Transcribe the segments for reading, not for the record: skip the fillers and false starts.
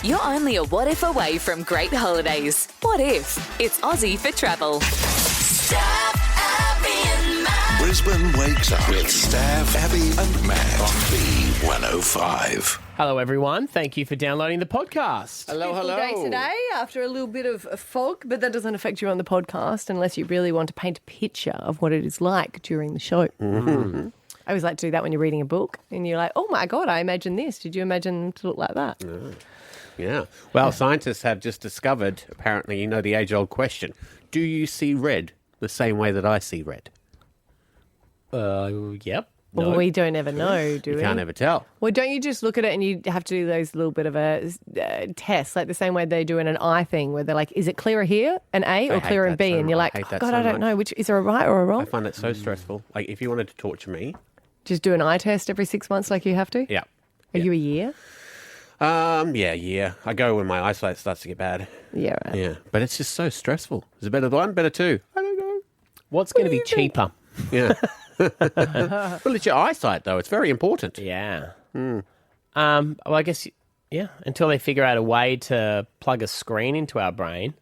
You're only a what if away from great holidays. What if? It's Aussie for travel. Stav, Abby and Matt. Brisbane wakes up with Stav, Abby and Matt on B105. Hello, everyone. Thank you for downloading the podcast. Hello. Day today after a little bit of a fog, but that doesn't affect you on the podcast unless you really want to paint a picture of what it is like during the show. Mm-hmm. I always like to do that when you're reading a book and you're like, oh my God, I imagine this. Did you imagine them to look like that? Yeah. Well, scientists have just discovered, apparently, the age-old question, do you see red the same way that I see red? Yep. Well, No. we don't ever know, do we? You can't ever tell. Well, don't you just look at it and you have to do those little bit of a test, like the same way they do in an eye thing, where they're like, is it clearer here, an A, or I hate clearer in that B? so And you're much. like, I hate oh, that God, so I don't much. know. Which is there a right or a wrong? I find it so stressful. Like, if you wanted to torture me, Just do an eye test every 6 months like you have to? yeah. Are you a year? Yeah. I go when my eyesight starts to get bad. Yeah, right. Yeah. But it's just so stressful. Is it better one, better two? I don't know. What's going to be cheaper? Yeah. Well, it's your eyesight, though. It's very important. Yeah. Well, I guess, until they figure out a way to plug a screen into our brain,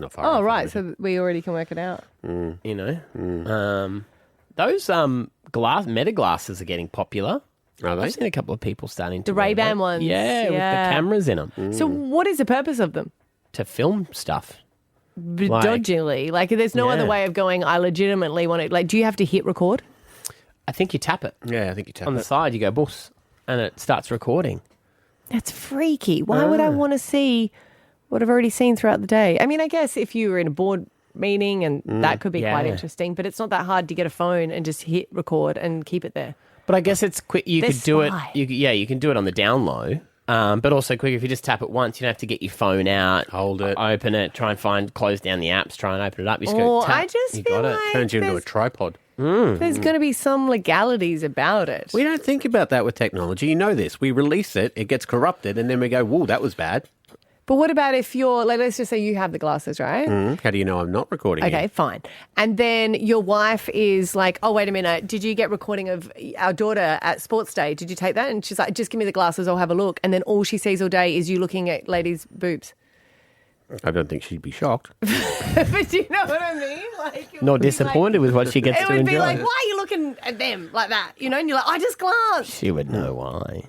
Not far Oh, off, right. really. So we already can work it out. Those meta glasses are getting popular. Are they? I've seen a couple of people starting to The wear Ray-Ban them. ones. Yeah, with the cameras in them So what is the purpose of them? to film stuff. Dodgily. Like, there's no other Yeah. way of going, I legitimately want to... Like, do you have to hit record? I think you tap it Yeah, I think you tap on the it. side, you go boos, and it starts recording. That's freaky. Why would I want to see what I've already seen throughout the day? I mean, I guess if you were in a board meeting and that could be quite Yeah. interesting, but it's not that hard to get a phone and just hit record and keep it there. But I guess it's quick. You They're could do spy. it. You can do it on the down low. But also quick if you just tap it once, you don't have to get your phone out, Hold it. open it, try and close down the apps, try and open it up. You just Oh, go tap. I just you feel got it. like Turns you into a there's, tripod. there's going to be some legalities about it. We don't think about that with technology. You know this. We release it, it gets corrupted, and then we go, whoa, that was bad. But what about if you're, like, let's just say you have the glasses, right? How do you know I'm not recording Okay, it? fine. And then your wife is like, oh, wait a minute, did you get recording of our daughter at sports day? Did you take that? And she's like, just give me the glasses, I'll have a look. And then all she sees all day is you looking at ladies' boobs. I don't think she'd be shocked. But do you know what I mean? Like, it would Not be disappointed with what she Like, gets it to would enjoy. be like, why are you looking at them like that? You know, and you're like, I just glanced. She would know why.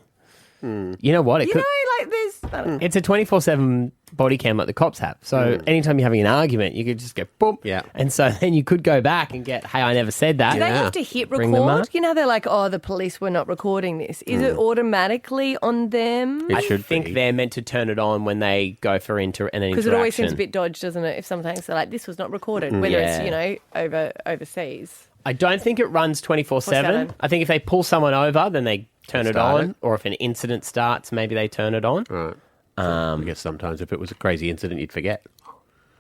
You know what? It You could, know, like this. I don't know. it's a 24/7 body cam like the cops have. So anytime you're having an argument, you could just go boom. Yeah. And so then you could go back and get, hey, I never said that. Do they have to hit Bring them record? up. You know, they're like, oh, the police were not recording this. Is it automatically on them? It I should think be. they're meant to turn it on when they go for an interaction. Because it always seems a bit dodged, doesn't it? If sometimes they're like, this was not recorded, whether Yeah. it's, you know, overseas. I don't think it runs 24/7. 7. I think if they pull someone over, then they turn it Start on. it. Or if an incident starts, maybe they turn it on. Right. I guess sometimes if it was a crazy incident, you'd forget.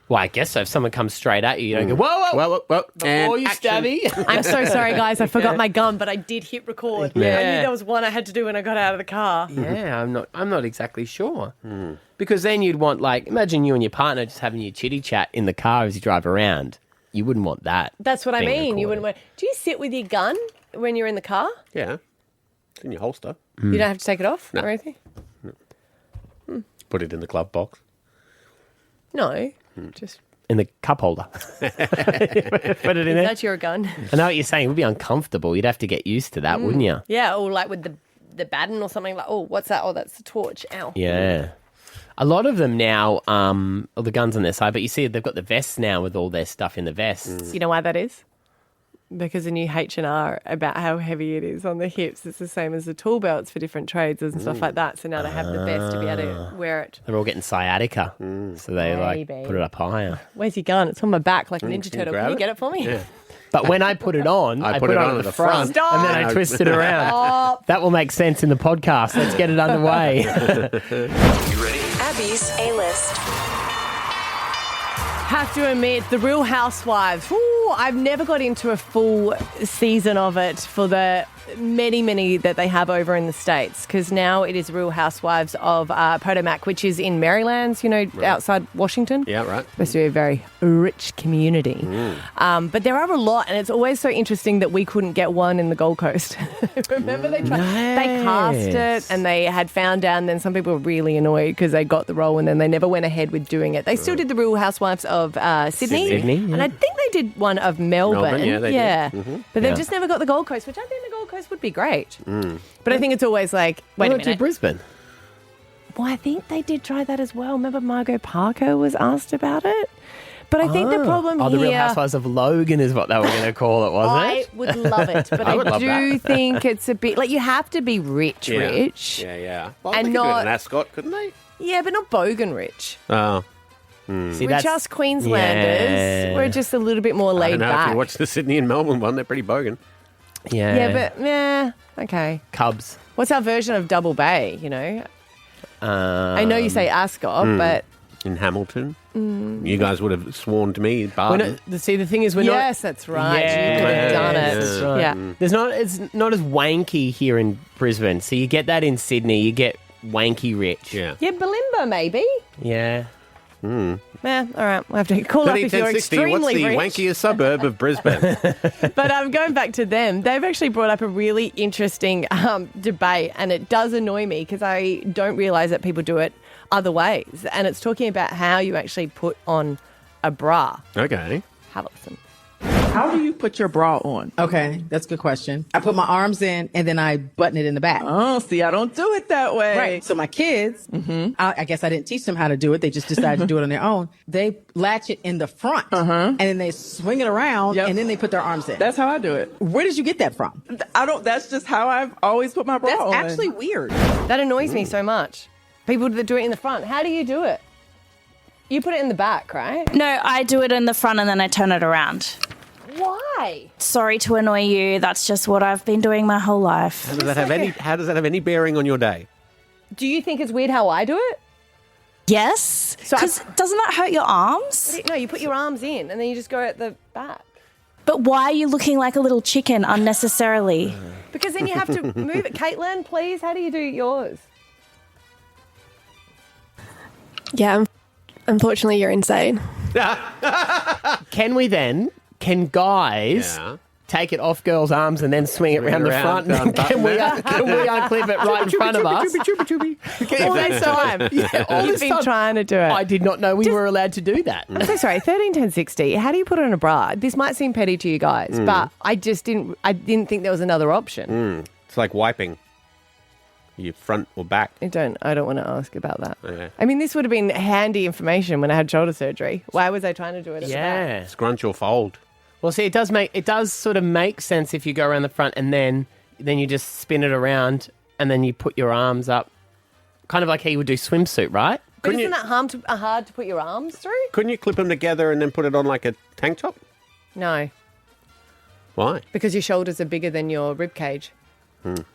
Well, I guess so. If someone comes straight at you, you don't go, whoa, Whoa. before you stabby. I'm so sorry, guys. I forgot my gun, but I did hit record. Yeah. I knew there was one I had to do when I got out of the car. Yeah, I'm not exactly sure. Because then you'd want, like, imagine you and your partner just having your chitty chat in the car as you drive around. You wouldn't want that. That's what I being mean. You wouldn't recorded. want. Do you sit with your gun when you're in the car? Yeah. It's in your holster. You don't have to take it off No. or anything? Put it in the glove box. No. Just In the cup holder. Put it in there. that's your gun. I know what you're saying. It would be uncomfortable. You'd have to get used to that, wouldn't you? Yeah, or like with the baton or something like, oh, what's that? Oh, that's the torch. Ow. Yeah. A lot of them now, all the guns on their side, but you see they've got the vests now with all their stuff in the vests. You know why that is? Because the new H&R about how heavy it is on the hips. It's the same as the tool belts for different trades and stuff like that. So now they have the vest to be able to wear it. They're all getting sciatica, so they Maybe. like put it up higher. Where's your gun? It's on my back like a Ninja you Turtle. grab Can you it? get it for me? Yeah. But when I put it on, I put it on at the front, Stop. and then I twist it around. Stop. That will make sense in the podcast. Let's get it underway. You ready? Abby's A-List. Have to admit, The Real Housewives. Ooh, I've never got into a full season of it for the many that they have over in the States, because now it is Real Housewives of Potomac, which is in Maryland, outside Washington. Yeah, right. Supposed to be a very rich community. But there are a lot, and it's always so interesting that we couldn't get one in the Gold Coast. Remember they cast it and they had found out, and then some people were really annoyed because they got the role and then they never went ahead with doing it. They still did the Real Housewives of Sydney, and I think they did one of Melbourne. Yeah, they did. Mm-hmm. But they've just never got the Gold Coast, which I think the Gold Coast would be great. But I think it's always like, wait a minute. to Brisbane. Well, I think they did try that as well. Remember Margot Parker was asked about it? But I think the problem here... the Real Housewives of Logan is what they were going to call it, wasn't I it? would love it, but I do think it's a bit... Like, you have to be rich. Yeah. Well, And they could not- do it in Ascot, couldn't they? Yeah, but not bogan rich. Oh. See, We're that's- just Queenslanders. Yeah. We're just a little bit more I laid don't know back. if you watch the Sydney and Melbourne one, they're pretty bogan. Yeah. Okay. Cubs. What's our version of Double Bay, I know you say Ascot, but... In Hamilton. You guys would have sworn to me, Barton. See, the thing is, we're not... Yes, that's right. Yeah, You could have done it. that's right. Yeah. There's not. It's not as wanky here in Brisbane. So you get that in Sydney. You get wanky rich. Yeah. Yeah, Balimba, maybe. Yeah. Yeah, all right. We'll have to call up if you're 30, 10, 60, extremely what's the rich. wankiest suburb of Brisbane? But going back to them, they've actually brought up a really interesting debate, and it does annoy me because I don't realise that people do it other ways. And it's talking about how you actually put on a bra. Okay. Have a listen. How do you put your bra on? Okay, that's a good question. I put my arms in and then I button it in the back. Oh, see, I don't do it that way. Right. So my kids, I guess I didn't teach them how to do it. They just decided to do it on their own. They latch it in the front and then they swing it around and then they put their arms in. That's how I do it. Where did you get that from? That's just how I've always put my bra That's on. actually weird. That annoys me so much. People that do it in the front. How do you do it? You put it in the back, right? No, I do it in the front and then I turn it around. Why? Sorry to annoy you. That's just what I've been doing my whole life. How does that have any bearing on your day? Do you think it's weird how I do it? Yes. So Because doesn't that hurt your arms? No, you put your arms in and then you just go at the back. But why are you looking like a little chicken unnecessarily? Because then you have to move it. Caitlin, please, how do you do yours? Yeah, unfortunately, you're insane. Can guys take it off girls' arms and then swing it around the front? And can we unclip it right in front of us? All this time. All You've this been time. trying to do it. I did not know we were allowed to do that. I'm so sorry. 13, 10, 60. How do you put on a bra? This might seem petty to you guys, but I didn't think there was another option. It's like wiping. Your front or back. I don't want to ask about that. Okay. I mean, this would have been handy information when I had shoulder surgery. Why was I trying to do it at the back? Yeah. Scrunch or fold. Well, see, it does sort of make sense if you go around the front and then you just spin it around and then you put your arms up, kind of like how you would do swimsuit, right? But isn't that hard to put your arms through? Couldn't you clip them together and then put it on like a tank top? No, Why? because your shoulders are bigger than your rib cage.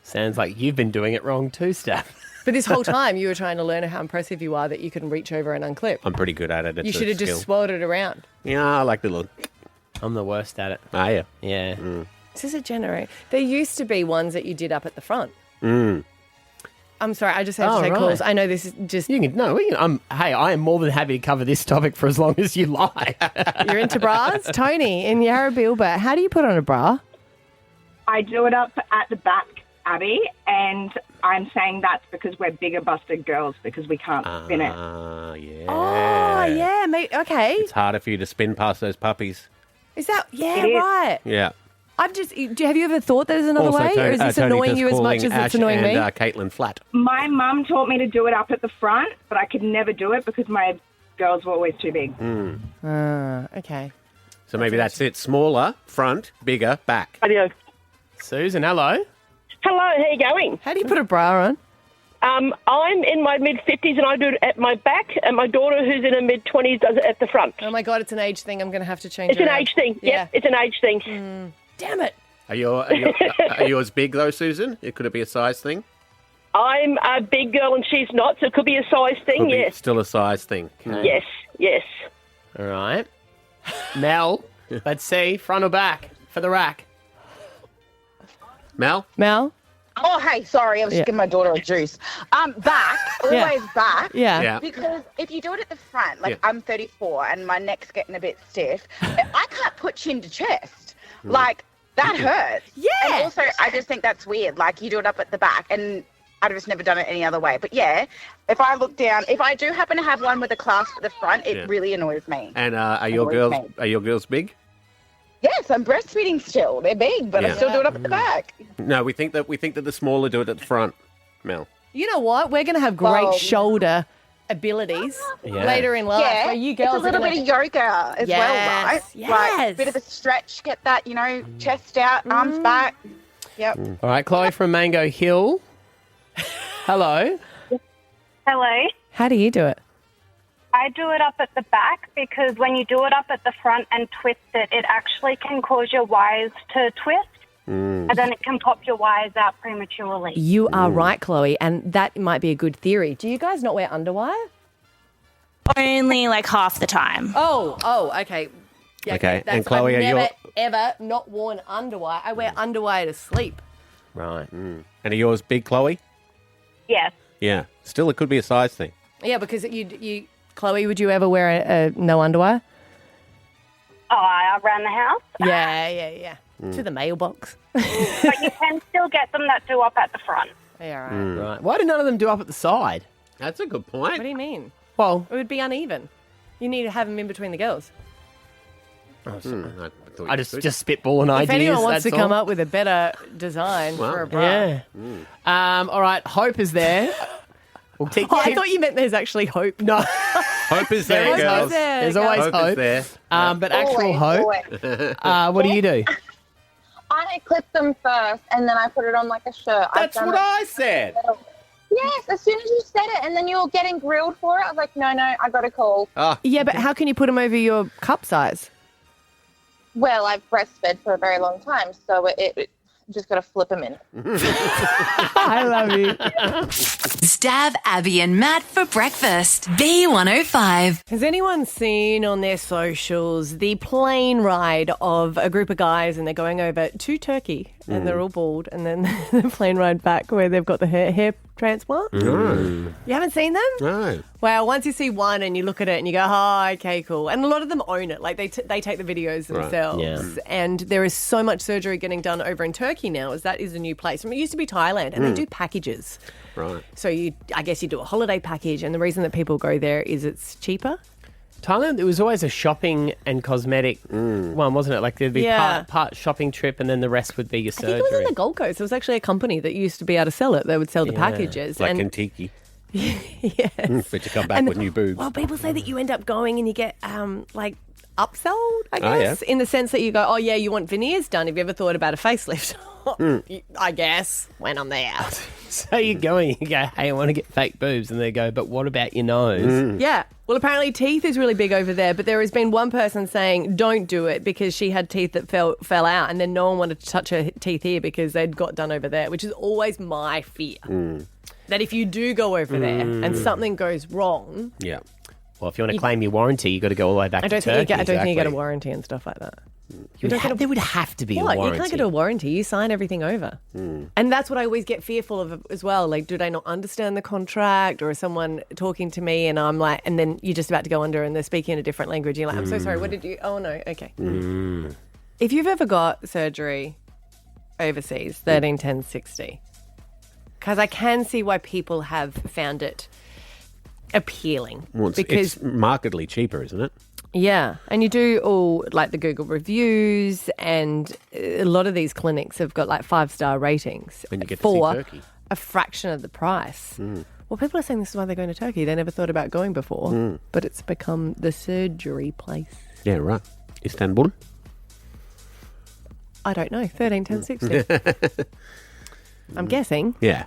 Sounds like you've been doing it wrong too, Steph. But this whole time you were trying to learn how impressive you are that you can reach over and unclip. I'm pretty good at it. It's You should have just swirled it around. Yeah, I like the little... I'm the worst at it. Ah, yeah. Yeah. This is a generator. There used to be ones that you did up at the front. I'm sorry, I just have to take right. calls. I know this is just... I am more than happy to cover this topic for as long as you like. You're into bras? Tony in Yarrabilba, how do you put on a bra? I do it up at the back, Abby, and I'm saying that's because we're bigger busted girls because we can't spin it. Ah, yeah. Oh, yeah, okay. It's harder for you to spin past those puppies. Is that... Yeah, It is. right. Yeah. Have you ever thought there's another way? Or is this Tony annoying just you as much calling as Ash it's annoying and, me? Caitlin flat. My mum taught me to do it up at the front, but I could never do it because my girls were always too big. Okay. So maybe that's it. Smaller, front, bigger, back. Radio. Susan, hello. Hello, how you going? How do you put a bra on? I'm in my mid-50s and I do it at my back, and my daughter, who's in her mid-20s, does it at the front. Oh, my God, it's an age thing. I'm going to have to change It's an age thing. Yeah. Yep, it's an age thing. Damn it. Are yours big, though, Susan? Could it be a size thing? I'm a big girl and she's not, so it could be a size thing, Could be yes. still a size thing. Okay. Yes, yes. All right. Mel, let's see, front or back for the rack. Mel? Mel? Oh, hey, sorry, I was just giving my daughter a juice. Back, always back. Yeah. Because if you do it at the front, like I'm 34 and my neck's getting a bit stiff, I can't put chin to chest. Like, that hurts. Yeah. And also, I just think that's weird. Like, you do it up at the back, and I've just never done it any other way. But yeah, if I look down, if I do happen to have one with a clasp at the front, it really annoys me. And are your girls big? Yes, I'm breastfeeding still. They're big, but I still do it up at the back. No, we think that the smaller do it at the front, Mel. You know what? We're going to have great shoulder abilities later in life. Yeah, where you girls it's a little bit of yoga as well, right? Yes. Like a bit of a stretch, get that, chest out, arms back. Yep. All right, Chloe from Mango Hill. Hello. Hello. How do you do it? I do it up at the back because when you do it up at the front and twist it, it actually can cause your wires to twist. And then it can pop your wires out prematurely. You are right, Chloe, and that might be a good theory. Do you guys not wear underwire? Only like half the time. Oh, okay. Yeah, Okay, and Chloe, I've are never, ever not worn underwire. I wear underwire to sleep. Right. And are yours big, Chloe? Yes. Yeah. Still, it could be a size thing. Yeah, because you Chloe, would you ever wear a no underwire? Oh, around the house? Yeah. To the mailbox. But you can still get them that do up at the front. Yeah, right. Right. Why do none of them do up at the side? That's a good point. What do you mean? Well, It would be uneven. You need to have them in between the girls. I just spitballing ideas. If anyone wants to that's come all. up with a better design for a bra. Yeah. All right. Hope is there. We'll I thought you meant there's actually hope. No. Hope is there, There is girls. hope. There's always Hope hope. is there. But actual hope. What do you do? I clip them first and then I put it on like a shirt. That's what I said. Yes, as soon as you said it, and then you were getting grilled for it, I was like, no, I got a call. Yeah, but how can you put them over your cup size? Well, I've breastfed for a very long time, so it just got to flip them in. I love you. Stav, Abby, and Matt for breakfast. B105. Has anyone seen on their socials the plane ride of a group of guys and they're going over to Turkey and they're all bald, and then the plane ride back where they've got the hair transplant? No. You haven't seen them? No. Well, once you see one and you look at it and you go, oh, okay, cool. And a lot of them own it. Like, they take the videos Right. themselves. Yeah. And there is so much surgery getting done over in Turkey now, as that is a new place. I mean, it used to be Thailand, and they do packages. Right. So I guess you do a holiday package, and the reason that people go there is it's cheaper. Thailand, it was always a shopping and cosmetic one, wasn't it? Like there'd be part shopping trip and then the rest would be your surgery. I think it was on the Gold Coast. There was actually a company that used to be able to sell it. They would sell the packages. Like and Kentucky. yes. But you come back And- with new boobs. Well, people say that you end up going and you get like upsold, I Oh, guess, in the sense that you go, oh yeah, you want veneers done. Have you ever thought about a facelift? I guess when I'm there. So you go and you go, hey, I want to get fake boobs. And they go, but what about your nose? Yeah. Well, apparently teeth is really big over there, but there has been one person saying don't do it because she had teeth that fell out, and then no one wanted to touch her teeth here because they'd got done over there, which is always my fear. That if you do go over there and something goes wrong, Yeah. Well, if you want to claim your warranty, you've got to go all the way back I don't to think Turkey. I don't think you get a warranty and stuff like that. There would have to be What? a warranty. You can't get a warranty. You sign everything over. And that's what I always get fearful of as well. Like, do they not understand the contract, or is someone talking to me and I'm like, and then you're just about to go under and they're speaking in a different language. You're like, I'm so sorry. What did you? Oh, no. Okay. If you've ever got surgery overseas, 13, 10, 60, because I can see why people have found it appealing. Well, it's markedly cheaper, isn't it? Yeah, and you do all like the Google reviews, and a lot of these clinics have got like 5-star ratings And you get to for see Turkey. a fraction of the price. Well, people are saying this is why they're going to Turkey. They never thought about going before, but it's become the surgery place. Yeah, right. Istanbul? I don't know, 13, 10, 60. I'm guessing. Yeah.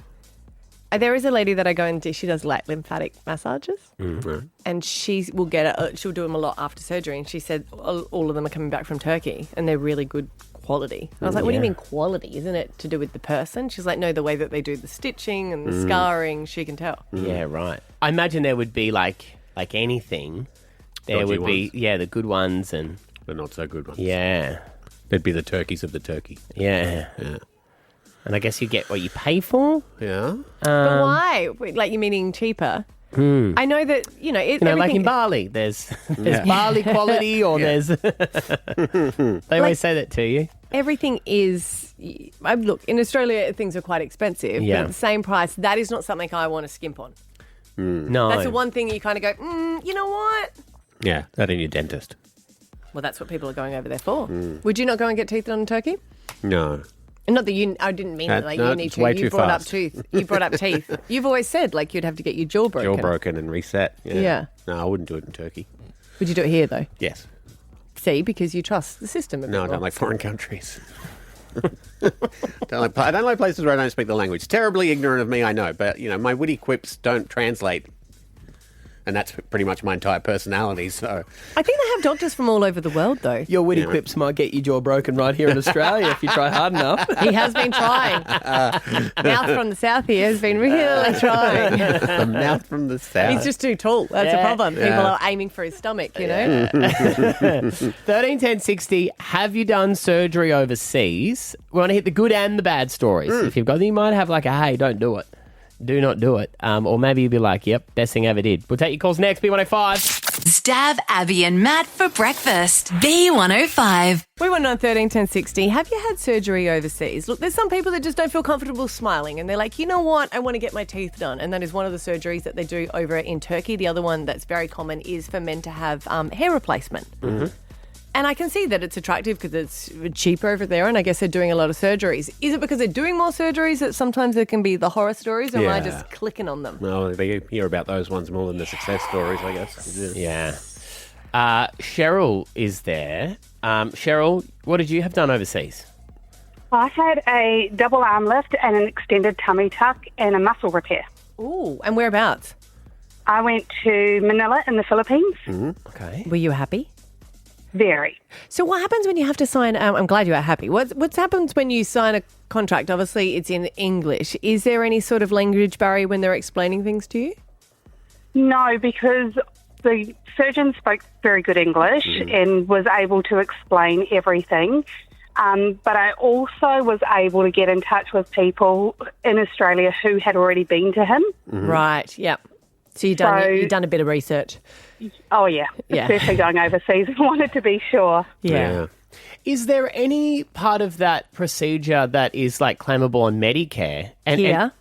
There is a lady that I go and do, she does like lymphatic massages. Right. And she will she'll do them a lot after surgery. And she said all of them are coming back from Turkey and they're really good quality. I was like, what do you mean quality? Isn't it to do with the person? She's like, no, the way that they do the stitching and the scarring, she can tell. Yeah, right. I imagine there would be like anything. There Dodgy would be, ones. the good ones and... The not so good ones. Yeah. They'd be the turkeys of the turkey. Yeah. Yeah. And I guess you get what you pay for. Yeah. But why? Wait, like, you meaning cheaper? I know that, like in everything- barley, there's barley quality or there's... They always say that to you. Everything is... Look, in Australia, things are quite expensive. Yeah. But at the same price, that is not something I want to skimp on. No. That's the one thing you kind of go, you know what? Yeah, that in your dentist. Well, that's what people are going over there for. Would you not go and get teeth done in Turkey? No. And not that you... I didn't mean it like no, you need it's to. way You too brought fast. up teeth. You brought up teeth. You've always said, like, you'd have to get your jaw broken. Jaw broken and reset. Yeah. No, I wouldn't do it in Turkey. Would you do it here, though? Yes. See, because you trust the system a bit No, I more. don't like foreign countries. I don't like places where I don't speak the language. Terribly ignorant of me, I know, but my witty quips don't translate, and that's pretty much my entire personality. So I think they have doctors from all over the world, though. Your witty quips might get your jaw broken right here in Australia if you try hard enough. He has been trying. Mouth from the south here has been really trying. the mouth from the south. He's just too tall. That's a problem. Yeah. People are aiming for his stomach, 13 10 60. Have you done surgery overseas? We want to hit the good and the bad stories. If you've got them, you might have like a hey, don't do it. Do not do it. Or maybe you'll be like, yep, best thing I ever did. We'll take your calls next. B105. Stav, Abby and Matt for breakfast. B105. We want on 13 10 60. Have you had surgery overseas? Look, there's some people that just don't feel comfortable smiling and they're like, you know what? I want to get my teeth done. And that is one of the surgeries that they do over in Turkey. The other one that's very common is for men to have hair replacement. And I can see that it's attractive because it's cheaper over there, and I guess they're doing a lot of surgeries. Is it because they're doing more surgeries that sometimes there can be the horror stories, or am I just clicking on them? Well, they hear about those ones more than the success stories, I guess. Yeah. Cheryl is there. Cheryl, what did you have done overseas? I had a double arm lift and an extended tummy tuck and a muscle repair. Ooh, and whereabouts? I went to Manila in the Philippines. Okay. Were you happy? Very. So what happens when you have to sign... I'm glad you are happy. What happens when you sign a contract? Obviously, it's in English. Is there any sort of language barrier when they're explaining things to you? No, because the surgeon spoke very good English and was able to explain everything. But I also was able to get in touch with people in Australia who had already been to him. Right, yep. So you've done a bit of research. Oh, yeah. Yeah. Especially going overseas. I wanted to be sure. Yeah. Is there any part of that procedure that is like claimable on Medicare? Here?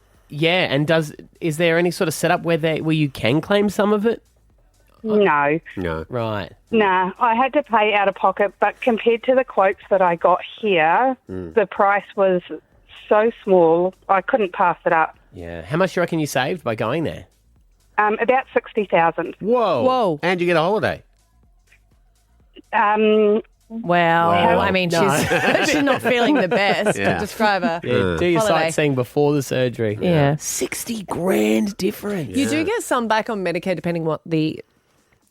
Is there any sort of setup where you can claim some of it? No. No. Right. Nah, I had to pay out of pocket, but compared to the quotes that I got here, the price was so small, I couldn't pass it up. Yeah. How much do you reckon you saved by going there? About 60,000. Whoa. And you get a holiday. Well, I mean, No. she's not feeling the best. Yeah. Describe her. Yeah, do your holiday. sightseeing before the surgery. Yeah. 60 grand difference. You do get some back on Medicare depending what the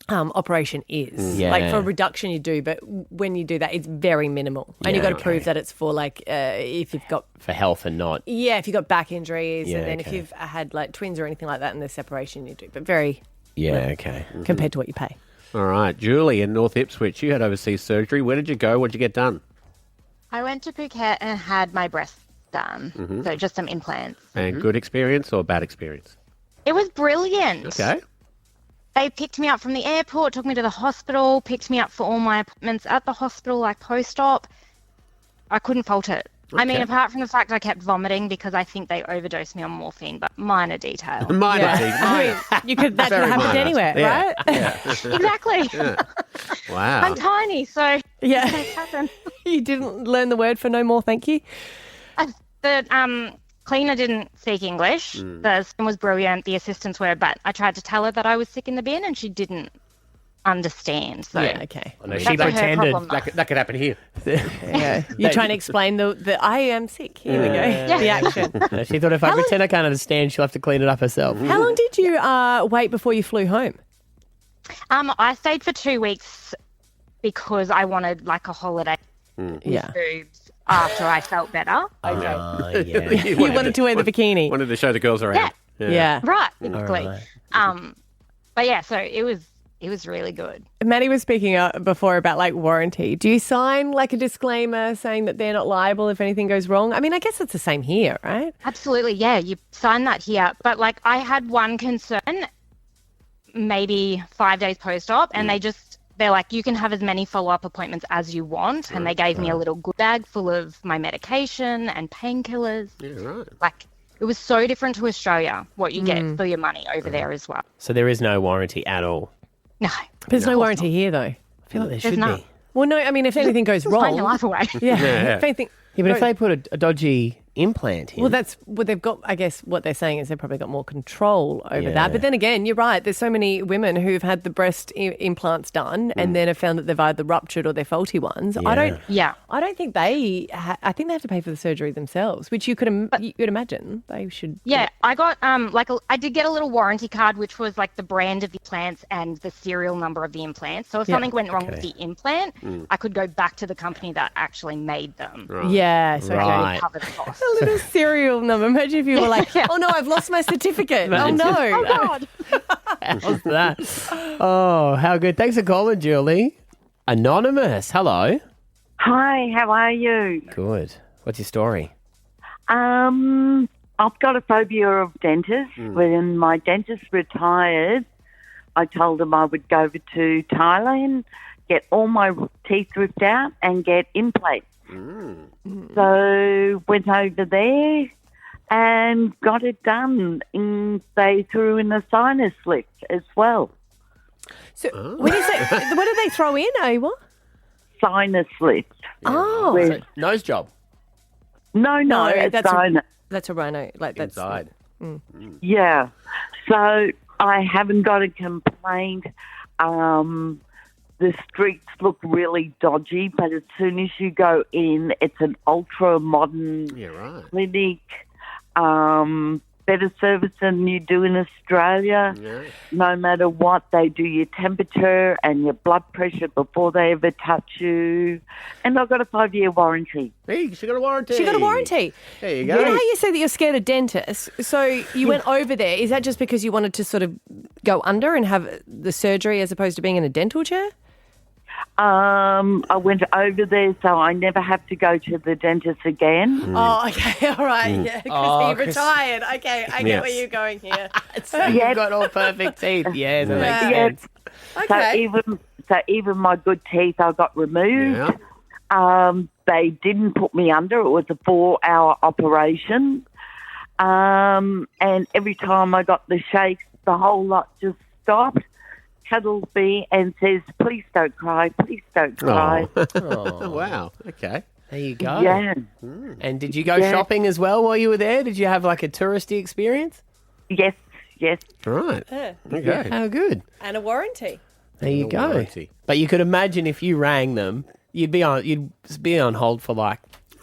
operation is. Yeah. Like for reduction you do, but when you do that, it's very minimal. And you've got to prove that it's for like if you've got... For health and not. Yeah, if you've got back injuries Yeah, and then if okay. you've had like twins or anything like that and there's separation you do. But very Yeah, okay. compared to what you pay. All right. Julie in North Ipswich, you had overseas surgery. Where did you go? What did you get done? I went to Phuket and had my breasts done. So just some implants. And good experience or bad experience? It was brilliant. Okay. They picked me up from the airport, took me to the hospital, picked me up for all my appointments at the hospital, like post-op. I couldn't fault it. I mean, apart from the fact I kept vomiting because I think they overdosed me on morphine, but minor detail. Minor. You could that could Very have happened minor. anywhere, Yeah. right? Yeah. Exactly. Wow. I'm tiny, so Yeah. it happened. You didn't learn the word for no more, thank you. The cleaner didn't speak English. The skin was brilliant. The assistants were, but I tried to tell her that I was sick in the bin, and she didn't understand. So Yeah, okay. I know, that's she not her pretended. problem, though. That could happen here. Yeah. You're trying to explain the I am sick. Here we go. Yeah. The action. She thought if I pretend I can't understand, she'll have to clean it up herself. How long did you wait before you flew home? I stayed for 2 weeks because I wanted like a holiday Yeah. boobs after I felt better. Yeah. You wanted to wear the bikini. Wanted to show the girls around. Yeah. Right, exactly. All right. But yeah, so it was It was really good. Matty was speaking before about like warranty. Do you sign like a disclaimer saying that they're not liable if anything goes wrong? I mean, I guess it's the same here, right? Absolutely, yeah. You sign that here. But like I had one concern maybe 5 days post-op and they're like, you can have as many follow-up appointments as you want. And they gave me a little good bag full of my medication and painkillers. Yeah, right. Like, it was so different to Australia, what you get for your money over there as well. So there is no warranty at all. No. But there's no warranty here, though. I feel like there There's should none. be. Well, no, I mean, if anything goes wrong... Sign your life away. Yeah. If anything... Yeah, but if they put a dodgy implant in... Well, that's what they've got. I guess what they're saying is they've probably got more control over Yeah. that. But then again, you're right. There's so many women who've had the breast implants done and then have found that they've either ruptured or they're faulty ones. I don't think they. I think they have to pay for the surgery themselves, which you could imagine they should. Yeah, I got I did get a little warranty card, which was like the brand of the implants and the serial number of the implants. So if something went wrong with the implant, I could go back to the company that actually made them. Right. Yeah, so Right. Cover the cost. a little serial number. Imagine if you were like, oh no, I've lost my certificate. Oh no. Oh God. How's that? Oh, how good. Thanks for calling, Julie. Anonymous, hello. Hi, how are you? Good. What's your story? I've got a phobia of dentists. When my dentist retired, I told him I would go over to Thailand, get all my teeth ripped out and get implants. So went over there and got it done. And they threw in a sinus lift as well. So when you say, what did they throw in? What? Sinus lift. Oh. With- Nose job. No, it's that's sinus. That's a rhino. Like that's Inside. Yeah. So I haven't got a complaint. The streets look really dodgy, but as soon as you go in, it's an ultra-modern clinic. Better service than you do in Australia. Yeah. No matter what, they do your temperature and your blood pressure before they ever touch you. And I've got a 5-year warranty. Hey, she got a warranty. She got a warranty. There you You go. know how you say that you're scared of dentists? So you went over there. Is that just because you wanted to sort of go under and have the surgery as opposed to being in a dental chair? I went over there so I never have to go to the dentist again. Oh, okay. All right. Yeah, because he Chris- retired. Okay, I get where you're going here. You've got all perfect teeth. Yeah, that makes sense. Okay. So even my good teeth I got removed. They didn't put me under. It was a 4-hour operation. And every time I got the shakes, the whole lot just stopped, cuddles me and says, please don't cry, please don't cry. Oh, wow. Okay. There you go. Yeah. And did you go shopping as well while you were there? Did you have like a touristy experience? Yes. Right. Yeah. Okay. How good. And a warranty. There you A go. warranty. But you could imagine if you rang them, you'd be on hold for like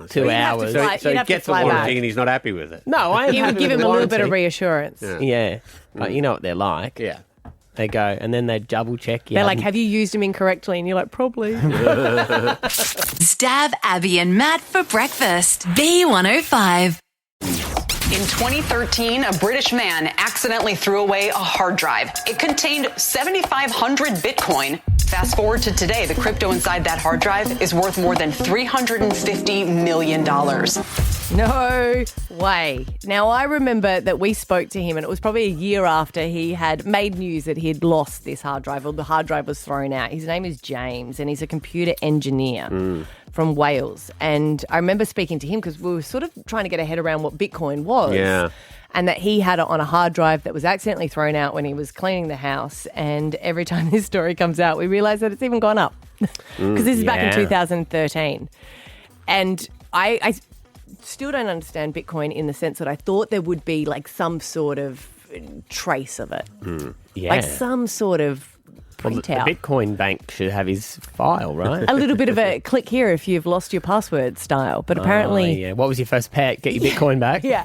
2 hours. So, Fly- so you'd he have to gets a fly warranty back. and he's not happy with it. No, I am You would happy give with him the a little bit of warranty. reassurance. Yeah. But you know what they're like. Yeah. They go, and then they double check you. They're like, have you used him incorrectly? And you're like, probably. Stab Abby and Matt for breakfast. B105. In 2013, a British man accidentally threw away a hard drive. It contained 7,500 Bitcoin. Fast forward to today, the crypto inside that hard drive is worth more than $350 million. No way. Now, I remember that we spoke to him, and it was probably a year after he had made news that he had lost this hard drive, or the hard drive was thrown out. His name is James, and he's a computer engineer from Wales. And I remember speaking to him because we were sort of trying to get a head around what Bitcoin was. Yeah. And that he had it on a hard drive that was accidentally thrown out when he was cleaning the house. And every time this story comes out, we realise that it's even gone up. Because this is back in 2013. And I still don't understand Bitcoin in the sense that I thought there would be like some sort of trace of it. Yeah. Like some sort of Well, the printout. Bitcoin bank should have his file, right? A little bit of a click here if you've lost your password style. But apparently... yeah. What was your first pet? Get your Bitcoin back? Yeah.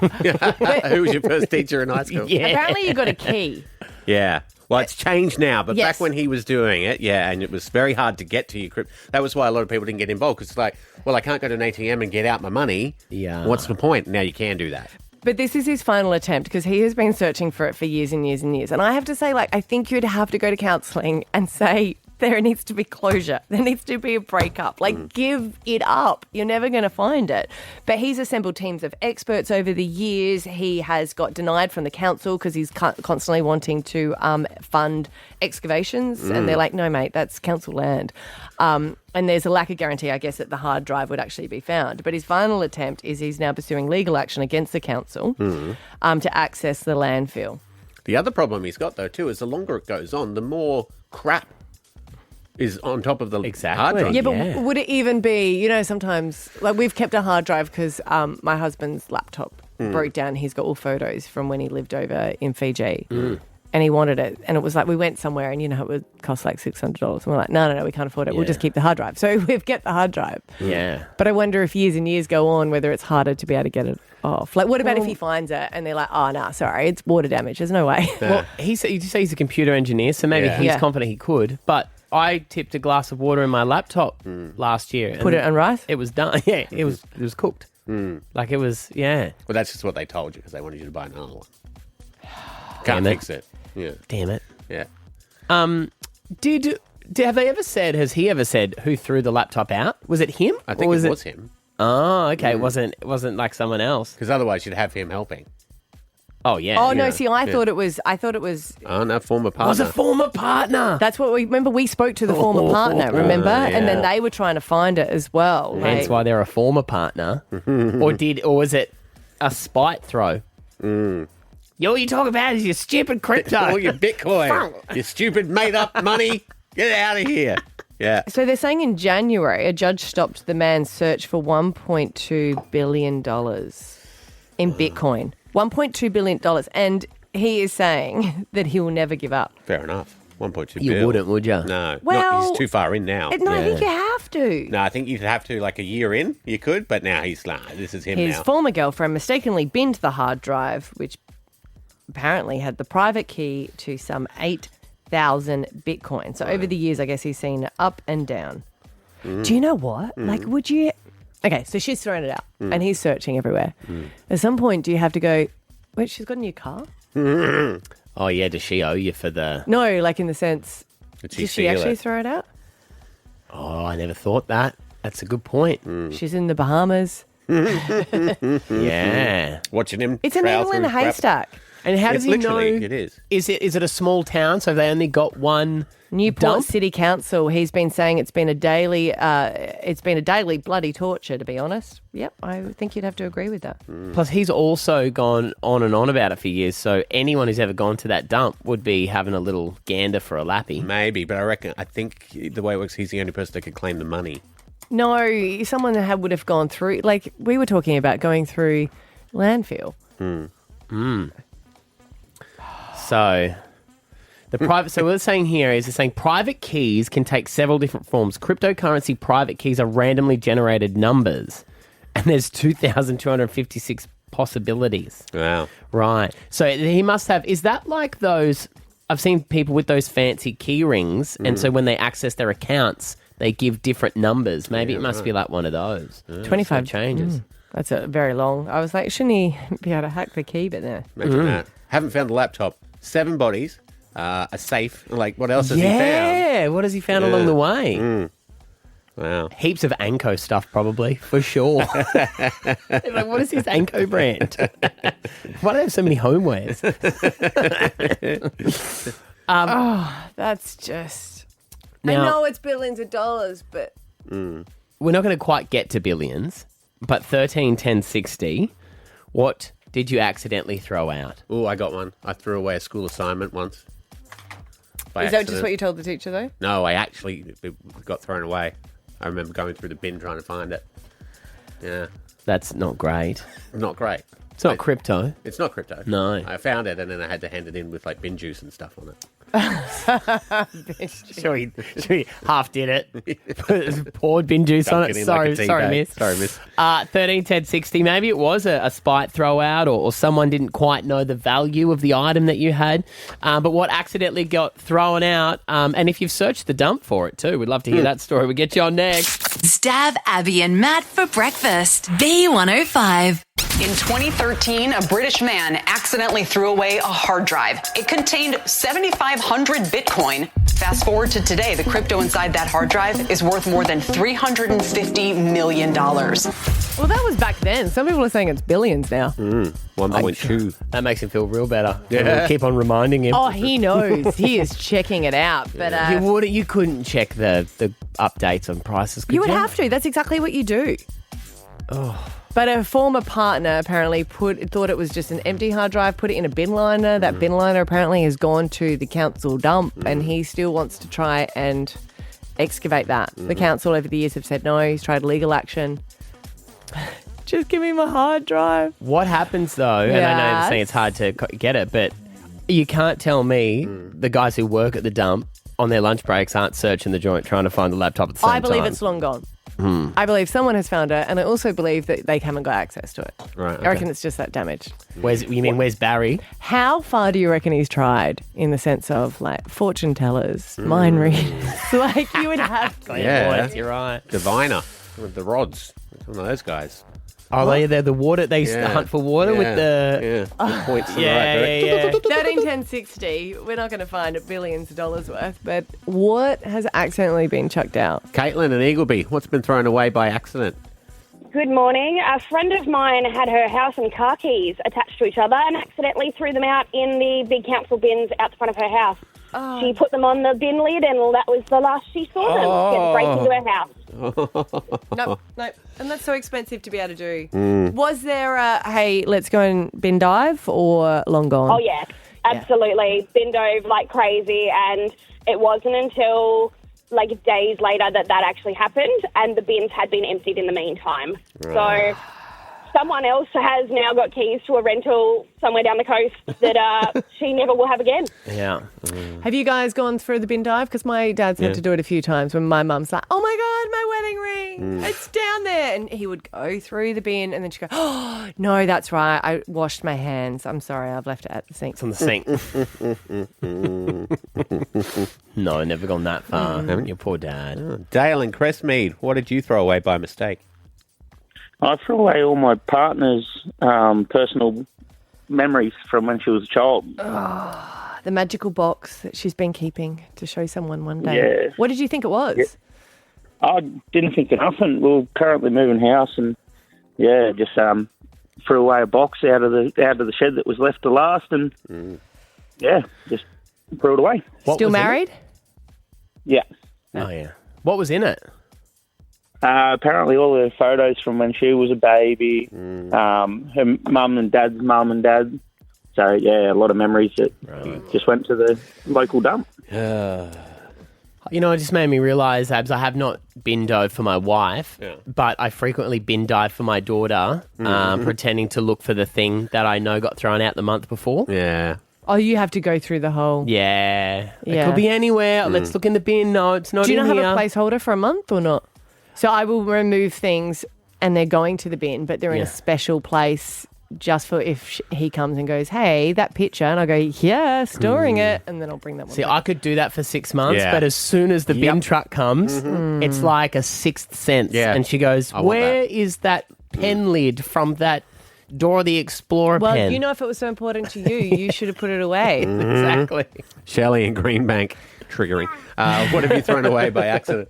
Who was your first teacher in high school? Yeah. Apparently you got a key. Yeah. Well, it's changed now, but Yes. back when he was doing it, and it was very hard to get to your crypto. That was why a lot of people didn't get involved, because it's like, well, I can't go to an ATM and get out my money. Yeah. What's the point? Now you can do that. But this is his final attempt because he has been searching for it for years and years and years. And I have to say, I think you'd have to go to counselling and say there needs to be closure. There needs to be a breakup. Give it up. You're never going to find it. But he's assembled teams of experts over the years. He has got denied from the council because he's constantly wanting to fund excavations. And they're like, no, mate, that's council land. And there's a lack of guarantee, I guess, that the hard drive would actually be found. But his final attempt is he's now pursuing legal action against the council to access the landfill. The other problem he's got, though, too, is the longer it goes on, the more crap is on top of the hard drive. Yeah, but would it even be, sometimes, we've kept a hard drive because my husband's laptop broke down. He's got all photos from when he lived over in Fiji. And he wanted it. And it was we went somewhere and, it would cost $600. And we're like, no, we can't afford it. We'll just keep the hard drive. So we've kept the hard drive. Yeah. But I wonder if years and years go on, whether it's harder to be able to get it off. What about if he finds it and they're like, oh, no, sorry, it's water damage. There's no way. Well, you say he's a computer engineer, so maybe he's confident he could. But I tipped a glass of water in my laptop last year. Put it on rice? It was done. Yeah, it was cooked. It was, Well, that's just what they told you because they wanted you to buy another one. Can't fix it. Yeah. Damn it. Yeah. Have they ever said, has he ever said who threw the laptop out? Was it him? I think it was him. Oh, okay. It wasn't like someone else. Because otherwise you'd have him helping. Oh, yeah. Oh, no, see, I thought it was... Oh, no, former partner. Was a former partner. That's what we spoke to the former partner, remember? Yeah. And then they were trying to find it as well. Hence why they're a former partner. or was it a spite throw? All you talk about is your stupid crypto. All your Bitcoin. Your stupid made-up money. Get out of here. Yeah. So they're saying in January, a judge stopped the man's search for $1.2 billion in Bitcoin. $1.2 billion. And he is saying that he will never give up. Fair enough. 1.2 You bill. wouldn't, would you? No. Well, he's too far in now. No, I think you have to. No, I think you'd have to, a year in, you could, but now he's this is him His now. former girlfriend mistakenly binned the hard drive, which apparently had the private key to some 8,000 Bitcoin. So over the years, I guess he's seen up and down. Do you know what? Would you... Okay, so she's thrown it out and he's searching everywhere. At some point, do you have to go, wait, she's got a new car? Oh, yeah, does she owe you for the... No, in the sense, Did she actually throw it out? Oh, I never thought that. That's a good point. She's in the Bahamas. Yeah. Watching him. It's a needle in a haystack. And how does he know? It is. Is it a small town? So they only got one Newport dump? City Council. He's been saying it's been a daily bloody torture. To be honest, yep, I think you'd have to agree with that. Plus, he's also gone on and on about it for years. So anyone who's ever gone to that dump would be having a little gander for a lappy. Maybe, but I think the way it works, he's the only person that could claim the money. No, someone that would have gone through. We were talking about going through landfill. So what they're saying here is they're saying private keys can take several different forms. Cryptocurrency private keys are randomly generated numbers, and there's 2,256 possibilities. Wow. Right. So he must have. Is that like those? I've seen people with those fancy key rings, and so when they access their accounts, they give different numbers. Maybe it must be like one of those. 25 changes. That's a very long. I was like, shouldn't he be able to hack the key? But no. Imagine that. Haven't found the laptop. 7 bodies. A safe. What else has he found? Yeah. What has he found along the way? Wow. Heaps of Anko stuff, probably, for sure. What is his Anko brand? Why do they have so many homewares? That's just... Now- I know it's billions of dollars, but... We're not going to quite get to billions, but 13, 10, 60, what did you accidentally throw out? Oh, I got one. I threw away a school assignment once. Is that just what you told the teacher, though? No, it got thrown away. I remember going through the bin trying to find it. Yeah. That's not great. Not great. It's not crypto. It's not crypto. No. I found it and then I had to hand it in with bin juice and stuff on it. Sure, he half did it. Poured bin juice on it. Sorry, miss. Sorry, miss. 13, 10, 60. Maybe it was a spite throwout or someone didn't quite know the value of the item that you had. But what accidentally got thrown out, and if you've searched the dump for it too, we'd love to hear that story. We'll get you on next. Stav, Abby and Matt for breakfast. B105. In 2013, a British man accidentally threw away a hard drive. It contained 7,500 Bitcoin. Fast forward to today, the crypto inside that hard drive is worth more than $350 million. Well, that was back then. Some people are saying it's billions now. 1.2. That makes him feel real better. Yeah. We'll keep on reminding him. Oh, he knows. He is checking it out. But You couldn't check the updates on prices, could you? you would have to. That's exactly what you do. Oh. But a former partner apparently thought it was just an empty hard drive, put it in a bin liner. That bin liner apparently has gone to the council dump, and he still wants to try and excavate that. The council over the years have said no. He's tried legal action. Just give me my hard drive. What happens though, and I know you're saying it's hard to get it, but you can't tell me the guys who work at the dump on their lunch breaks aren't searching the joint trying to find the laptop at the same time. I believe it's long gone. I believe someone has found it, and I also believe that they haven't got access to it. Right. I reckon it's just that damaged. Where's Barry? How far do you reckon he's tried in the sense of like fortune tellers, mind readers? Like you would have to. Yeah, you're right. Diviner with the rods. One of those guys. Oh, they're the water. They hunt for water with the points. In the right direction. 13, 10, 60. We're not going to find billions of dollars worth, but what has accidentally been chucked out? Caitlin and Eagleby, what's been thrown away by accident? Good morning. A friend of mine had her house and car keys attached to each other and accidentally threw them out in the big council bins out the front of her house. Oh. She put them on the bin lid and that was the last she saw them. She had to break into her house. Nope. And that's so expensive to be able to do. Was there a, hey, let's go and bin dive or long gone? Oh, yeah, absolutely. Bin dove like crazy, and it wasn't until like days later that actually happened, and the bins had been emptied in the meantime. Right. So someone else has now got keys to a rental somewhere down the coast that she never will have again. Yeah. Have you guys gone through the bin dive? Because my dad's had to do it a few times when my mum's like, oh my God, my wedding ring, it's down there. And he would go through the bin and then she'd go, oh, no, that's right. I washed my hands. I'm sorry, I've left it at the sink. It's on the sink. No, never gone that far. Haven't you, poor dad? Dale and Crestmead, what did you throw away by mistake? I threw away all my partner's personal memories from when she was a child. Oh, the magical box that she's been keeping to show someone one day. Yeah. What did you think it was? Yeah. I didn't think of nothing. We're currently moving house, and just threw away a box out of the shed that was left to last, and just threw it away. Still married? Yeah. Oh yeah. What was in it? Apparently all the photos from when she was a baby, her mum and dad's mum and dad. So, a lot of memories that just went to the local dump. You know, it just made me realise, Abs, I have not bin dove for my wife, but I frequently bin dive for my daughter, pretending to look for the thing that I know got thrown out the month before. Yeah. Oh, you have to go through the whole... Yeah. It could be anywhere. Let's look in the bin. No, it's not in here. Do you not have a placeholder for a month or not? So I will remove things and they're going to the bin, but they're in a special place just for if he comes and goes, hey, that picture. And I go, yeah, storing it. And then I'll bring that one See, back. I could do that for 6 months, but as soon as the bin truck comes, it's like a sixth sense. Yeah. And she goes, where is that pen lid from that Dora the Explorer Well, pen? you know, if it was so important to you, you should have put it away. Exactly. Shelley and Greenbank, triggering. What have you thrown away by accident?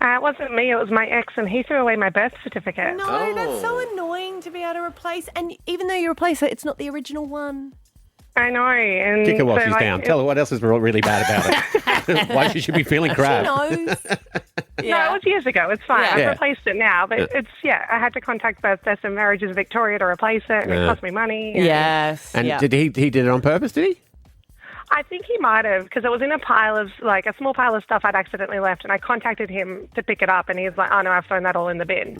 It wasn't me, it was my ex, and he threw away my birth certificate. No, that's so annoying to be able to replace. And even though you replace it, it's not the original one. I know. And Kick her while so, she's down. Tell her what else is really bad about it. Why she should be feeling crap. She knows. No, it was years ago. It's fine. Yeah. I've replaced it now. But I had to contact Birth, Deaths and Marriages Victoria to replace it, and it cost me money. And Yes. And did he did it on purpose, did he? I think he might have, because it was in a pile of, like, a small pile of stuff I'd accidentally left, and I contacted him to pick it up, and he's like, oh, no, I've thrown that all in the bin.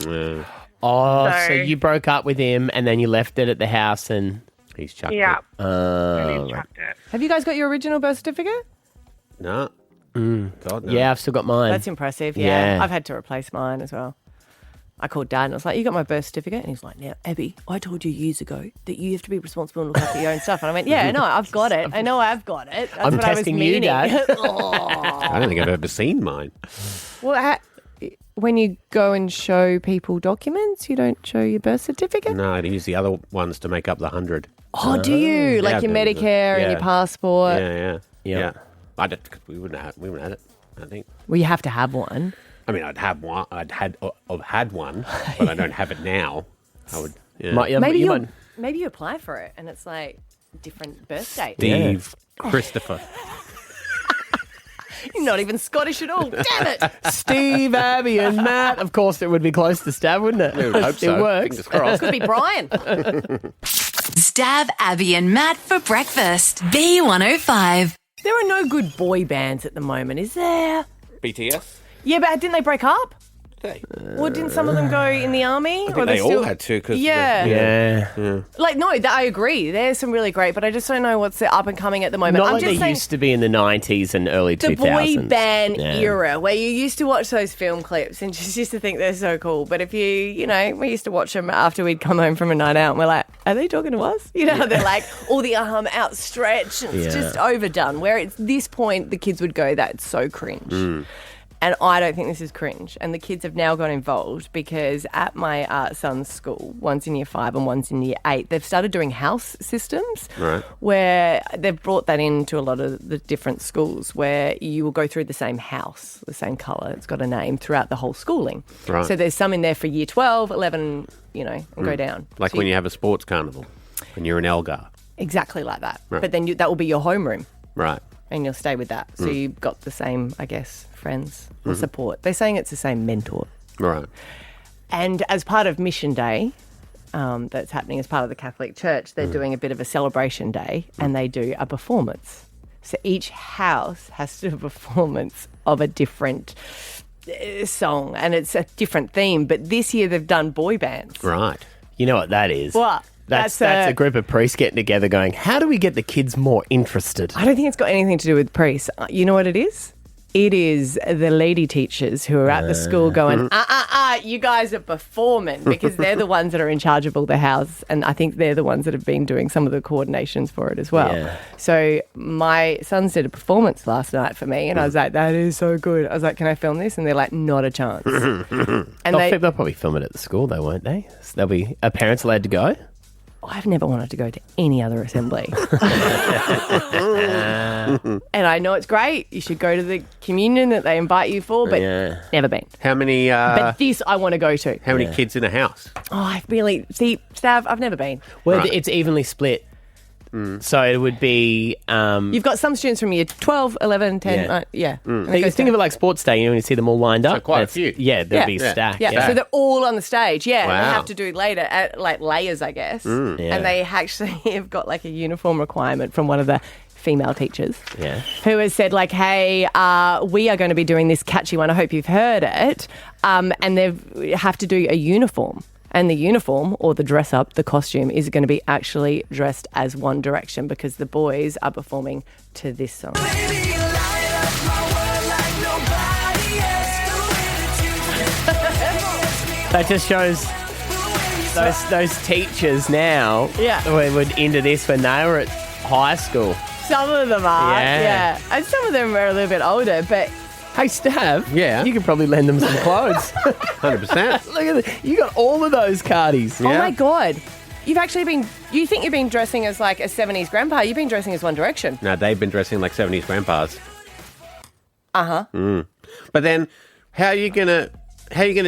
Oh, so So- you broke up with him and then you left it at the house and... He's chucked Yeah. it. And he's chucked it. Have you guys got your original birth certificate? No. God, no. Yeah, I've still got mine. That's impressive, Yeah. I've had to replace mine as well. I called Dad and I was like, you got my birth certificate? And he's like, now, Abby, I told you years ago that you have to be responsible and look after your own stuff. And I went, yeah, no, I've got it. I know I've got it. That's I'm what I was testing meaning. you, Dad. I don't think I've ever seen mine. Well, when you go and show people documents, you don't show your birth certificate? No, I'd use the other ones to make up the 100. Oh, do you? Like your Medicare and your passport? Yeah. I did, cause we wouldn't have it, I think. Well, you have to have one. I mean, I've had one, but I don't have it now. I would. Yeah. Maybe you apply for it and it's like different birth date. Steve Christopher. You're not even Scottish at all. Damn it. Steve, Abby, and Matt. Of course, it would be close to Stav, wouldn't it? I would hope so. It works. Fingers crossed. Could be Brian. Stav, Abby, and Matt for breakfast. B105. There are no good boy bands at the moment, is there? BTS? Yeah, but didn't they break up? Or didn't some of them go in the army? I think they all had to. Cause Yeah. Like, no, I agree. There's some really great, but I just don't know what's up and coming at the moment. Not I'm like just they saying used to be in the 90s and early the 2000s. boy band Yeah. era where you used to watch those film clips and just used to think they're so cool. But if we used to watch them after we'd come home from a night out and we're like, are they talking to us? You know, they're like all the arm outstretched. And it's just overdone. Where at this point, the kids would go, that's so cringe. And I don't think this is cringe. And the kids have now got involved because at my son's school, one's in year 5 and one's in year 8, they've started doing house systems where they've brought that into a lot of the different schools where you will go through the same house, the same colour, it's got a name throughout the whole schooling. Right. So there's some in there for year 12, 11, and go down. Like So when you have a sports carnival and you're an Elgar. Exactly like that. Right. But then that will be your homeroom. Right. And you'll stay with that. So you've got the same, I guess, friends or support. They're saying it's the same mentor. Right. And as part of Mission Day, that's happening as part of the Catholic Church, they're doing a bit of a celebration day and they do a performance. So each house has to do a performance of a different song and it's a different theme. But this year they've done boy bands. Right. You know what that is? What? That's a group of priests getting together going, how do we get the kids more interested? I don't think it's got anything to do with priests. You know what it is? It is the lady teachers who are at the school going, you guys are performing because they're the ones that are in charge of all the house. And I think they're the ones that have been doing some of the coordinations for it as well. Yeah. So my sons did a performance last night for me and I was like, that is so good. I was like, can I film this? And they're like, not a chance. And They'll probably film it at the school though, won't they? So are parents allowed to go? I've never wanted to go to any other assembly. And I know it's great. You should go to the communion that they invite you for, but never been. How many? But this I want to go to. How many kids in a house? Oh, Stav, I've never been. Well, it's evenly split. So it would be... You've got some students from year 12, 11, 10, And But you think of it like sports day, when you see them all lined up. So quite a few. Yeah, they'll be stacked. Yeah, so they're all on the stage, and Wow. they have to do later, like layers, I guess. Yeah. And they actually have got like a uniform requirement from one of the female teachers who has said like, hey, we are going to be doing this catchy one. I hope you've heard it. And they have to do a uniform. And the uniform or the dress up, the costume, is going to be actually dressed as One Direction because the boys are performing to this song. That just shows those teachers now would into this when they were at high school. Some of them are, Yeah. And some of them are a little bit older, but... Hey, Stav. Yeah. You could probably lend them some clothes. 100%. Look at that. You got all of those cardies. Oh, my God. You've actually been... You think you've been dressing as like a 70s grandpa. You've been dressing as One Direction. No, they've been dressing like 70s grandpas. Uh-huh. But then, how are you gonna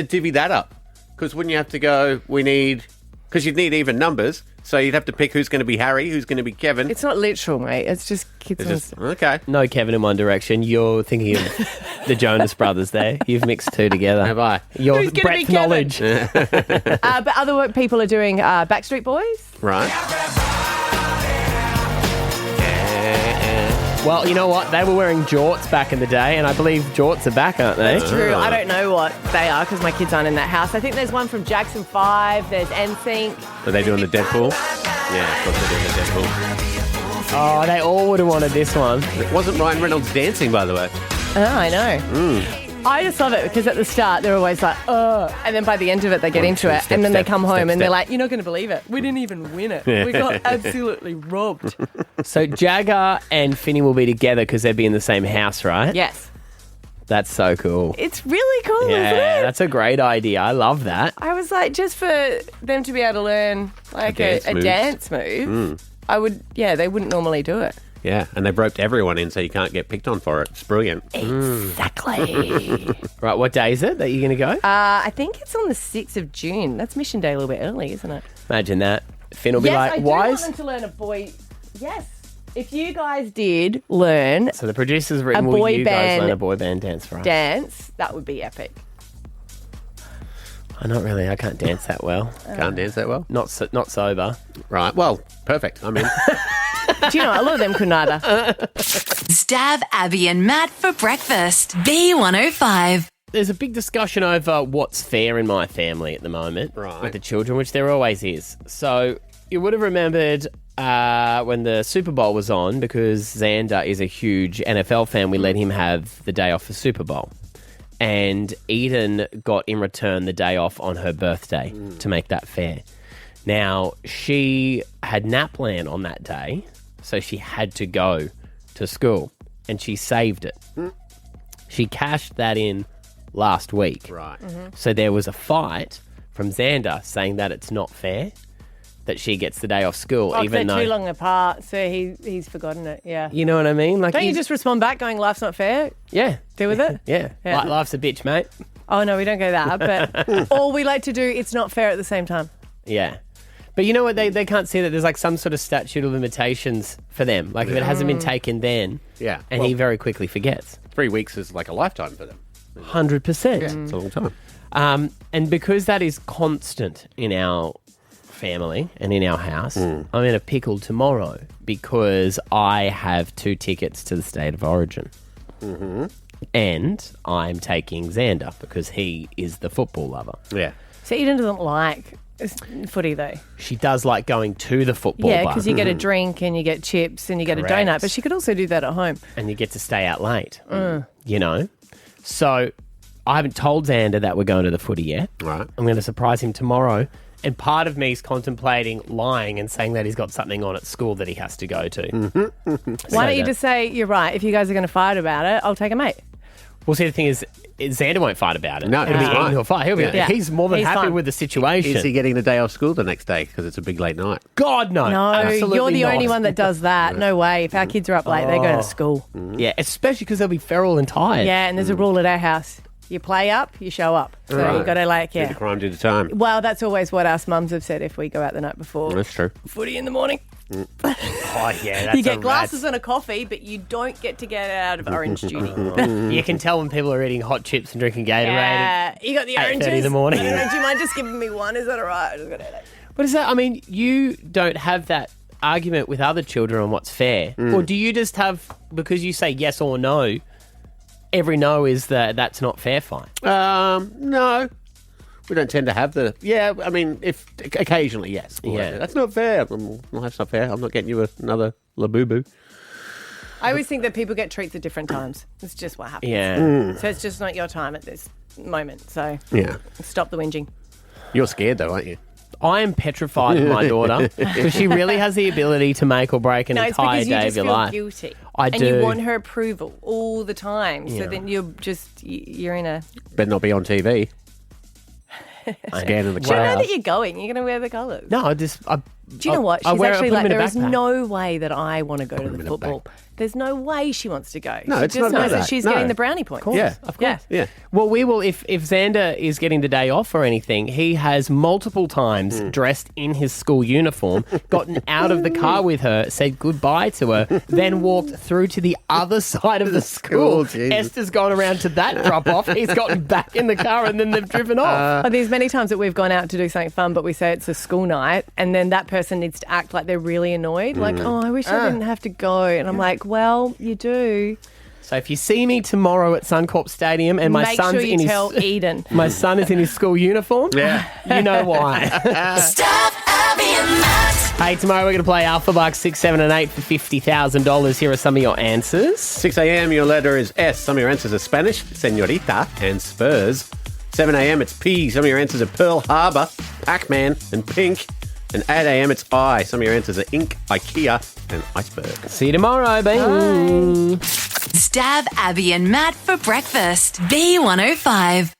divvy that up? Because wouldn't you have to go? Because you'd need even numbers. So you'd have to pick who's going to be Harry, who's going to be Kevin. It's not literal, mate. It's just kids. Okay. No Kevin in One Direction. You're thinking of the Jonas Brothers there. You've mixed two together. Have I? Your Who's gonna be breadth knowledge. But other people are doing Backstreet Boys. Right. Well, you know what? They were wearing jorts back in the day, and I believe jorts are back, aren't they? That's true. I don't know what they are because my kids aren't in that house. I think there's one from Jackson 5. There's NSYNC. Are they doing the Deadpool? Yeah, of course they're doing the Deadpool. Oh, they all would have wanted this one. It wasn't Ryan Reynolds dancing, by the way. Oh, I know. I just love it because at the start they're always like, and then by the end of it they get into it, and then they come home and they're like, you're not going to believe it. We didn't even win it. We got absolutely robbed. So Jagger and Finney will be together because they'd be in the same house, right? Yes. That's so cool. It's really cool, Yeah, isn't it? that's a great idea. I love that. I was like, just for them to be able to learn like a dance move, I would, they wouldn't normally do it. Yeah, and they've roped everyone in so you can't get picked on for it. It's brilliant. Exactly. Right, what day is it that you're going to go? I think it's on the 6th of June. That's Mission Day a little bit early, isn't it? Imagine that. Finn will be Yes, like, I do why want them to learn a boy. Yes. If you guys did learn So the producer's written, a will boy you guys band learn a boy band dance for us? dance, that would be epic. Not really. I can't dance that well. Can't dance that well? Not sober. Right, well, perfect. I mean... Do you know, a lot of them couldn't either. Stav, Abby and Matt for breakfast. B105. There's a big discussion over what's fair in my family at the moment with the children, which there always is. So you would have remembered when the Super Bowl was on, because Xander is a huge NFL fan, we let him have the day off for Super Bowl. And Eden got in return the day off on her birthday to make that fair. Now, she had NAPLAN on that day, so she had to go to school, and she saved it. She cashed that in last week. Right. So there was a fight from Xander saying that it's not fair that she gets the day off school, even they're though... too long apart, so he's forgotten it, yeah. You know what I mean? Like, Don't you just respond back going, life's not fair? Yeah. Deal with it? Yeah. Yeah. Life's a bitch, mate. Oh, no, we don't go that, but... or we like to do, it's not fair at the same time. Yeah. But you know what? They can't see that there's like some sort of statute of limitations for them. Like if it hasn't been taken then, and he very quickly forgets. 3 weeks is like a lifetime for them. 100%. Yeah, it's a long time. And because that is constant in our family and in our house, I'm in a pickle tomorrow because I have 2 tickets to the State of Origin. And I'm taking Xander because he is the football lover. Yeah. So Eden doesn't like footy, though. She does like going to the football bar. Yeah, because you get a drink and you get chips and you get a Correct. donut, but she could also do that at home. And you get to stay out late, you know? So I haven't told Xander that we're going to the footy yet. Right. I'm going to surprise him tomorrow. And part of me is contemplating lying and saying that he's got something on at school that he has to go to. Why don't you just say, you're right, if you guys are going to fight about it, I'll take a mate. Well, see, the thing is Xander won't fight about it. No, It'll be he's Eden fine. who'll fight. He'll be, Yeah. He's more than He's happy fine. with the situation. Is he getting the day off school the next day because it's a big late night? God, no. No, Absolutely you're the not. only one that does that. No way. If our kids are up late, they go to school. Yeah, especially because they'll be feral and tired. Yeah, and there's a rule at our house. You play up, you show up. So Right. you got to Do the crime, do the time. Well, that's always what us mums have said if we go out the night before. That's true. Footy in the morning. Oh, yeah, that's You get a glasses and a coffee, but you don't get to get out of orange duty. You can tell when people are eating hot chips and drinking Gatorade. Yeah, you got the 8:30 oranges. in the morning. Do you mind just giving me one? Is that all right? I just got a headache. What is that? I mean, you don't have that argument with other children on what's fair. Or do you just have, because you say yes or no, every no is that's not fair fine? No. We don't tend to have the... Yeah, I mean, if occasionally, yes. Yeah. That's not fair. Well, that's not fair. I'm not getting you another La-Boo-Boo. I always think that people get treats at different times. It's just what happens. Yeah. So it's just not your time at this moment. So Yeah. stop the whinging. You're scared, though, aren't you? I am petrified of my daughter because she really has the ability to make or break an No, it's entire because you day just of your feel life. guilty. I and do. you want her approval all the time. Yeah. So then you're in a... Better not be on TV. Scanning the Do you know crowd. that you're going? You're going to wear the colours. No, Do you know what? I She's wear it, actually put them like, in a there is backpack. no way that I want to go to the football. There's no way she wants to go. No, she it's just not knows about that that. she's No. getting the brownie points. Yeah, of course. Yeah. Well, we will, if Xander is getting the day off or anything, he has multiple times dressed in his school uniform, gotten out of the car with her, said goodbye to her, then walked through to the other side of the school. Jesus. Esther's gone around to that drop-off. He's gotten back in the car and then they've driven off. There's many times that we've gone out to do something fun, but we say it's a school night, and then that person needs to act like they're really annoyed. Like, oh, I wish I didn't have to go. And I'm like, well, you do. So if you see me tomorrow at Suncorp Stadium and my Make son's sure you in tell his Eden. my son is in his school uniform, you know why. Stav, Abby and Matt. Hey, tomorrow we're going to play Alpha Bucks 6, 7 and 8 for $50,000. Here are some of your answers. 6 a.m. your letter is S. Some of your answers are Spanish, Senorita, and Spurs. 7 a.m. it's P. Some of your answers are Pearl Harbor, Pac-Man, and Pink. And 8 a.m. it's I. Some of your answers are Ink, IKEA, and Iceberg. See you tomorrow, baby. Stav, Stav, Abby, and Matt for breakfast. B105.